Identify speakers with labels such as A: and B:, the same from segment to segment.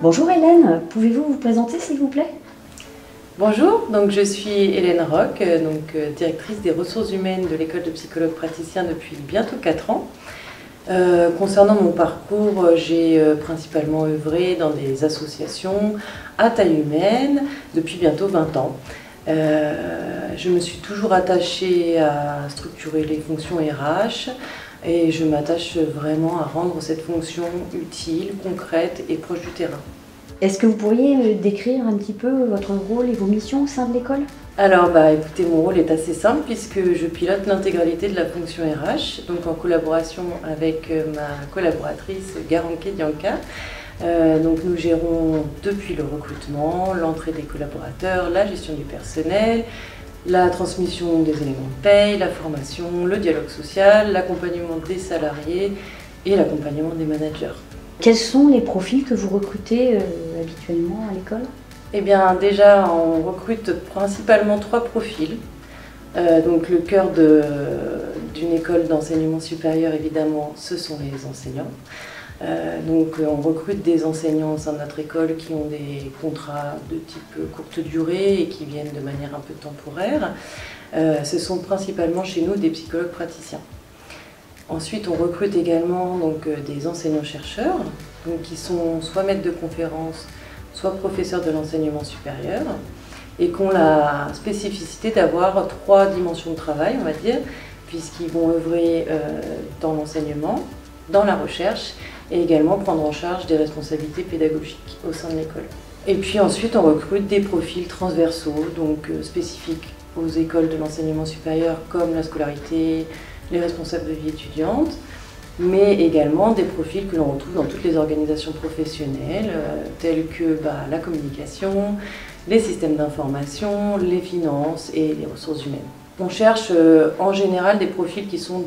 A: Bonjour Hélène, pouvez-vous vous présenter s'il vous plaît?
B: Bonjour, donc je suis Hélène Roch, directrice des ressources humaines de l'école de psychologue praticien depuis bientôt 4 ans. Concernant mon parcours, j'ai principalement œuvré dans des associations à taille humaine depuis bientôt 20 ans. Je me suis toujours attachée à structurer les fonctions RH et je m'attache vraiment à rendre cette fonction utile, concrète et proche du terrain.
A: Est-ce que vous pourriez décrire un petit peu votre rôle et vos missions au sein de l'école?
B: Alors, écoutez, mon rôle est assez simple puisque je pilote l'intégralité de la fonction RH, donc en collaboration avec ma collaboratrice Garanke Dianka. Donc nous gérons depuis le recrutement, l'entrée des collaborateurs, la gestion du personnel, la transmission des éléments de paye, la formation, le dialogue social, l'accompagnement des salariés et l'accompagnement des managers.
A: Quels sont les profils que vous recrutez habituellement à l'école?
B: Eh bien déjà, on recrute principalement 3 profils. Donc le cœur d'une école d'enseignement supérieur, évidemment, ce sont les enseignants. Donc on recrute des enseignants au sein de notre école qui ont des contrats de type courte durée et qui viennent de manière un peu temporaire. Ce sont principalement chez nous des psychologues praticiens. Ensuite, on recrute également des enseignants-chercheurs qui sont soit maîtres de conférences, soit professeurs de l'enseignement supérieur et qui ont la spécificité d'avoir 3 dimensions de travail, on va dire, puisqu'ils vont œuvrer dans l'enseignement, dans la recherche et également prendre en charge des responsabilités pédagogiques au sein de l'école. Et puis ensuite, on recrute des profils transversaux, spécifiques aux écoles de l'enseignement supérieur comme la scolarité, les responsables de vie étudiante, mais également des profils que l'on retrouve dans toutes les organisations professionnelles, telles que la communication, les systèmes d'information, les finances et les ressources humaines. On cherche en général des profils qui sont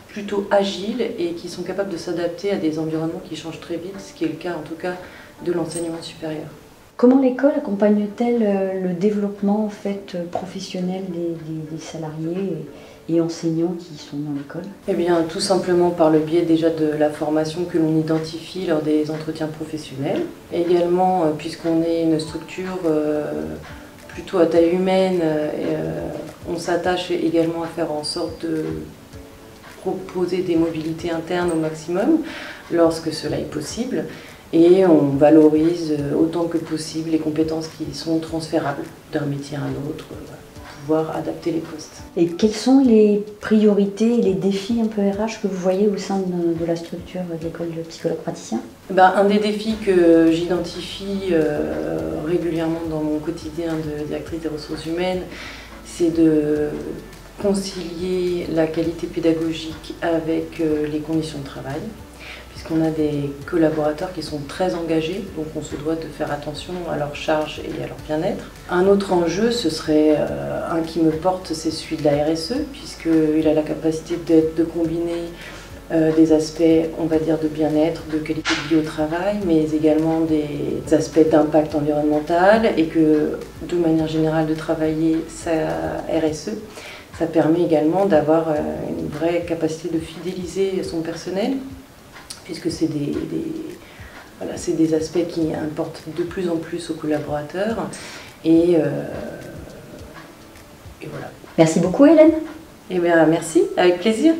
B: plutôt agiles et qui sont capables de s'adapter à des environnements qui changent très vite, ce qui est le cas en tout cas de l'enseignement supérieur.
A: Comment l'école accompagne-t-elle le développement professionnel des salariés et enseignants qui sont dans l'école?
B: Eh bien, tout simplement par le biais déjà de la formation que l'on identifie lors des entretiens professionnels. Également, puisqu'on est une structure plutôt à taille humaine, on s'attache également à faire en sorte de proposer des mobilités internes au maximum lorsque cela est possible. Et on valorise autant que possible les compétences qui sont transférables d'un métier à un autre, pour pouvoir adapter les postes.
A: Et quelles sont les priorités et les défis un peu RH que vous voyez au sein de la structure de l'école de psychologue praticien?
B: Un des défis que j'identifie régulièrement dans mon quotidien de directrice des ressources humaines, c'est de concilier la qualité pédagogique avec les conditions de travail, puisqu'on a des collaborateurs qui sont très engagés, donc on se doit de faire attention à leur charge et à leur bien-être. Un autre enjeu, ce serait un qui me porte, c'est celui de la RSE, puisqu'il a la capacité de combiner des aspects, on va dire, de bien-être, de qualité de vie au travail, mais également des aspects d'impact environnemental, et que, de manière générale, de travailler sa RSE, ça permet également d'avoir une vraie capacité de fidéliser son personnel, puisque c'est des aspects qui importent de plus en plus aux collaborateurs. Et voilà.
A: Merci beaucoup Hélène.
B: Eh bien, merci, avec plaisir.